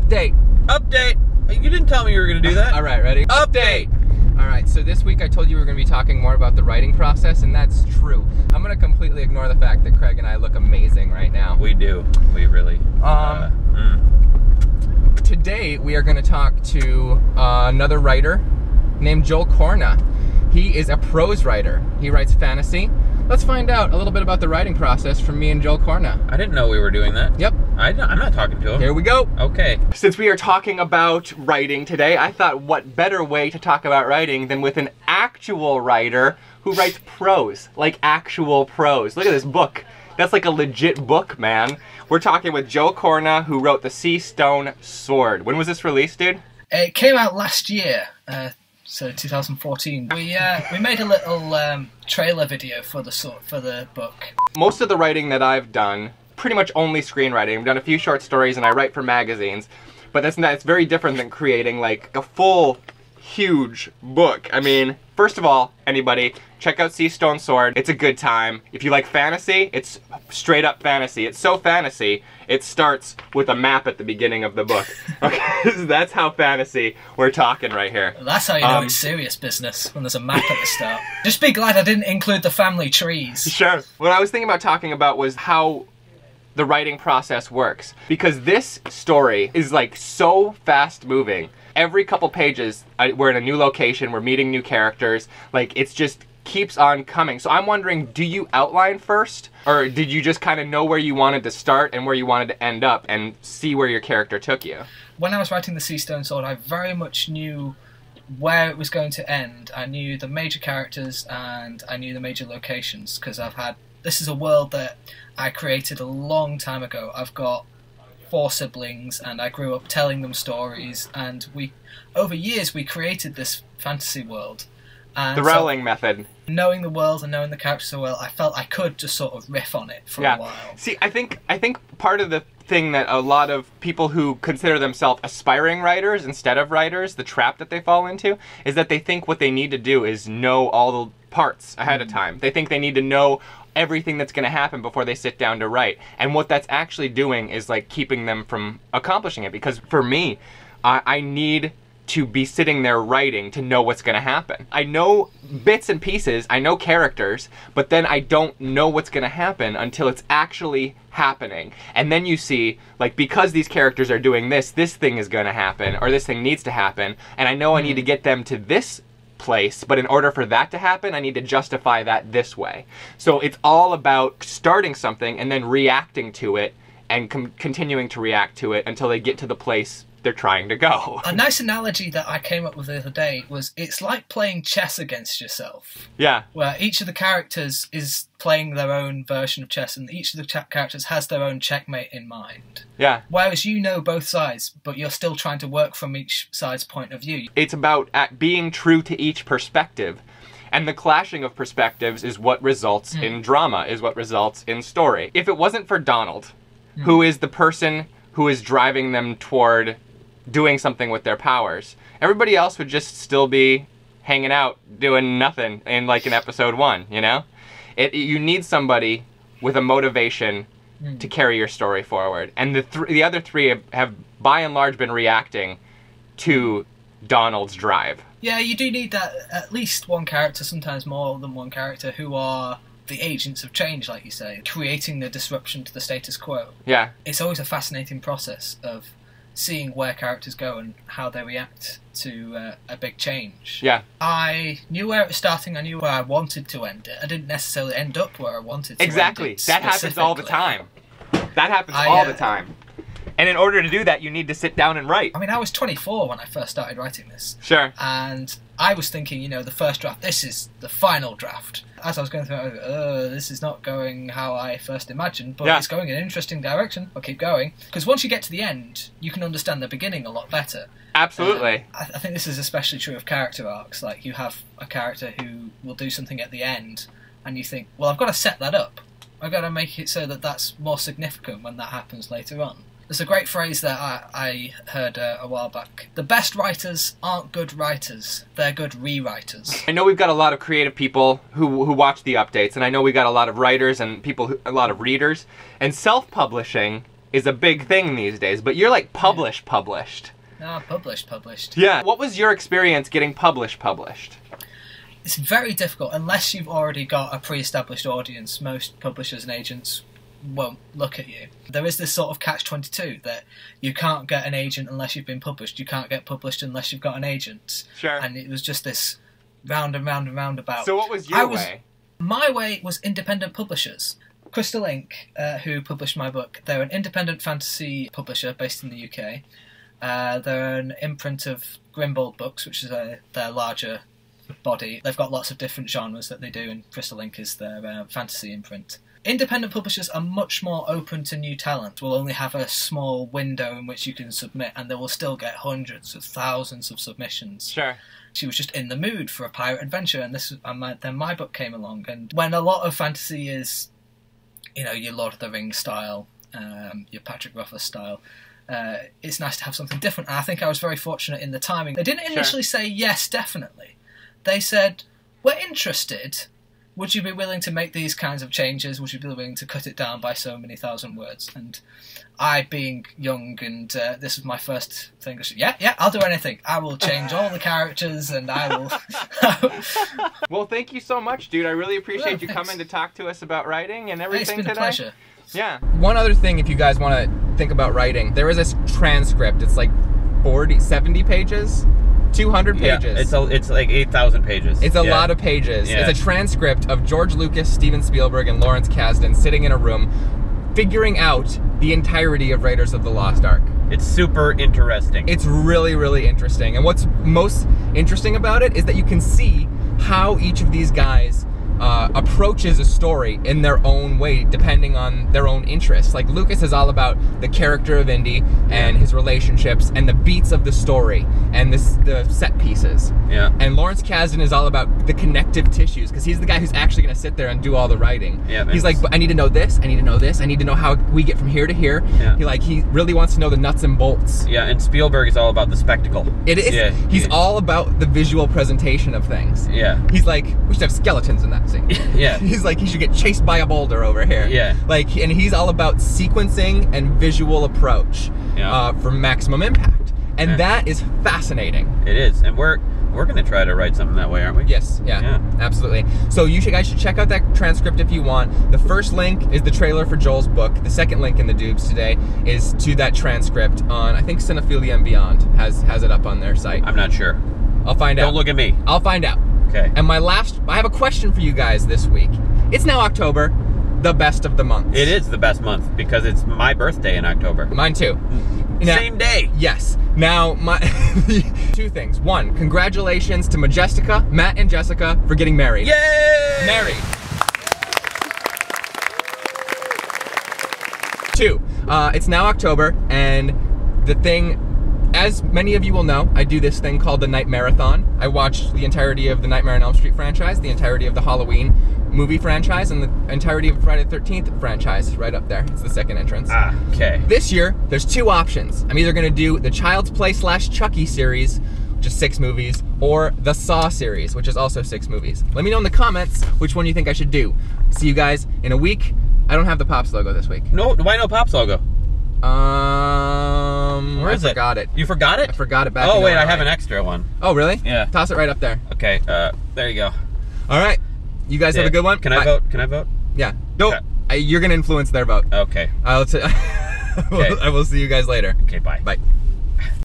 Update. Update. You didn't tell me you were going to do that. All right, ready? Update. All right, so this week I told you we were going to be talking more about the writing process, and that's true. I'm going to completely ignore the fact that Craig and I look amazing right now. We do. We really. Today we are going to talk to another writer named Joel Corna. He is a prose writer. He writes fantasy. Let's find out a little bit about the writing process from me and Joel Corna. I didn't know we were doing that. Yep. I'm not talking to him. Here we go. Okay. Since we are talking about writing today, I thought what better way to talk about writing than with an actual writer who writes prose, like actual prose. Look at this book. That's like a legit book, man. We're talking with Joel Corna, who wrote The Sea Stone Sword. When was this released, dude? It came out last year, so 2014. We made a little trailer video for the book. Most of the writing that I've done, pretty much only screenwriting. I've done a few short stories and I write for magazines, but it's very different than creating like a full, huge book. I mean, first of all, anybody, check out Sea Stone Sword. It's a good time. If you like fantasy, it's straight up fantasy. It's so fantasy, it starts with a map at the beginning of the book. Okay, that's how fantasy we're talking right here. That's how you know it's serious business, when there's a map at the start. Just be glad I didn't include the family trees. Sure. What I was thinking about talking about was how the writing process works. Because this story is like so fast moving. Every couple pages, we're in a new location, we're meeting new characters, like it's just keeps on coming. So I'm wondering, do you outline first? Or did you just kind of know where you wanted to start and where you wanted to end up and see where your character took you? When I was writing The Sea Stone Sword, I very much knew where it was going to end. I knew the major characters and I knew the major locations, because this is a world that I created a long time ago. I've got 4 siblings and I grew up telling them stories, and over years we created this fantasy world. And the Rowling method. Knowing the world and knowing the characters so well, I felt I could just sort of riff on it for a while. See, I think part of the thing that a lot of people who consider themselves aspiring writers instead of writers, the trap that they fall into, is that they think what they need to do is know all the parts ahead of time. They think they need to know everything that's going to happen before they sit down to write. And what that's actually doing is like keeping them from accomplishing it. Because for me, I need to be sitting there writing to know what's going to happen. I know bits and pieces, I know characters, but then I don't know what's going to happen until it's actually happening. And then you see, like, because these characters are doing this thing is going to happen, or this thing needs to happen, and I know I need to get them to this place, but in order for that to happen, I need to justify that this way. So it's all about starting something and then reacting to it and continuing to react to it until they get to the place they're trying to go. A nice analogy that I came up with the other day was, it's like playing chess against yourself. Yeah. Where each of the characters is playing their own version of chess, and each of the characters has their own checkmate in mind. Yeah. Whereas you know both sides, but you're still trying to work from each side's point of view. It's about being true to each perspective. And the clashing of perspectives is what results in drama, is what results in story. If it wasn't for Donald, who is the person who is driving them toward doing something with their powers, everybody else would just still be hanging out doing nothing in like in episode 1, you know? You need somebody with a motivation to carry your story forward. And the other 3 have by and large been reacting to Donald's drive. Yeah, you do need that, at least one character, sometimes more than one character, who are the agents of change, like you say, creating the disruption to the status quo. Yeah. It's always a fascinating process of seeing where characters go and how they react to a big change. Yeah. I knew where it was starting, I knew where I wanted to end it. I didn't necessarily end up where I wanted to Exactly. end it. That happens all the time. That happens all the time. And in order to do that, you need to sit down and write. I mean, I was 24 when I first started writing this. Sure. And I was thinking, you know, the first draft, this is the final draft. As I was going through it, I was like, this is not going how I first imagined, but it's going in an interesting direction. I'll keep going. Because once you get to the end, you can understand the beginning a lot better. Absolutely. I think this is especially true of character arcs. Like, you have a character who will do something at the end, and you think, well, I've got to set that up. I've got to make it so that that's more significant when that happens later on. There's a great phrase that I heard a while back. The best writers aren't good writers, they're good rewriters. I know we've got a lot of creative people who watch the updates, and I know we've got a lot of writers and a lot of readers. And self-publishing is a big thing these days, but you're like published. No, published. Yeah. What was your experience getting published? It's very difficult unless you've already got a pre-established audience. Most publishers and agents won't look at you. There is this sort of catch-22 that you can't get an agent unless you've been published. You can't get published unless you've got an agent. Sure. And it was just this round and round and roundabout. So what was your way? My way was independent publishers. Crystal Ink, who published my book, they're an independent fantasy publisher based in the UK. They're an imprint of Grimbold Books, which is their larger body. They've got lots of different genres that they do, and Crystal Ink is their fantasy imprint. Independent publishers are much more open to new talent. Will only have a small window in which you can submit, and they will still get hundreds of thousands of submissions. Sure. She was just in the mood for a pirate adventure, and then my book came along. And when a lot of fantasy is, your Lord of the Rings style, your Patrick Rothfuss style, it's nice to have something different. And I think I was very fortunate in the timing. They didn't initially say yes, definitely. They said, we're interested. Would you be willing to make these kinds of changes? Would you be willing to cut it down by so many thousand words? And I, being young, and this was my first thing, yeah, I'll do anything. I will change all the characters, and I will... Well, thank you so much, dude. I really appreciate you coming to talk to us about writing and everything today. It's been a pleasure. Yeah. One other thing, if you guys want to think about writing, there is this transcript. It's like 70 pages. 200 pages. Yeah, it's like 8,000 pages. It's a lot of pages. Yeah. It's a transcript of George Lucas, Steven Spielberg, and Lawrence Kasdan sitting in a room figuring out the entirety of Raiders of the Lost Ark. It's super interesting. It's really, really interesting. And what's most interesting about it is that you can see how each of these guys approaches a story in their own way, depending on their own interests. Like Lucas is all about the character of Indy and his relationships and the beats of the story and the set pieces. Yeah. And Lawrence Kasdan is all about the connective tissues, because he's the guy who's actually going to sit there and do all the writing. Yeah. He's like, but I need to know this, I need to know this, I need to know how we get from here to here. Yeah. He really wants to know the nuts and bolts. Yeah, and Spielberg is all about the spectacle. It is. Yeah. He's all about the visual presentation of things. Yeah. He's like, we should have skeletons in that scene. Yeah. He's like, he should get chased by a boulder over here. Yeah. And he's all about sequencing and visual approach for maximum impact. And that is fascinating. It is. And we're going to try to write something that way, aren't we? Yes, yeah, absolutely. So you guys should check out that transcript if you want. The first link is the trailer for Joel's book. The second link in the Dubes today is to that transcript on, I think Cinephilia and Beyond has it up on their site. I'm not sure. I'll find out. Don't look at me. I'll find out. Okay. And I have a question for you guys this week. It's now October, the best of the months. It is the best month because it's my birthday in October. Mine too. Same day. Yes. Now, two things. One, congratulations to Majestica, Matt, and Jessica for getting married. Yay! Married. Two, it's now October, and the thing, as many of you will know, I do this thing called the Night Marathon. I watched the entirety of the Nightmare on Elm Street franchise, the entirety of the Halloween movie franchise, and the entirety of Friday the 13th franchise right up there. It's the second entrance. Ah, okay. This year, there's two options. I'm either gonna do the Child's Play / Chucky series, which is 6 movies, or the Saw series, which is also 6 movies. Let me know in the comments which one you think I should do. See you guys in a week. I don't have the Pops logo this week. No, why no Pops logo? Where is it? I forgot it. You forgot it? I forgot it back. Oh wait, I have an extra one. Oh really? Yeah. Toss it right up there. Okay. There you go. All right. You guys have a good one. Can I vote? Can I vote? Yeah. Nope. Okay. You're gonna influence their vote. Okay. I will see you guys later. Okay. Bye. Bye.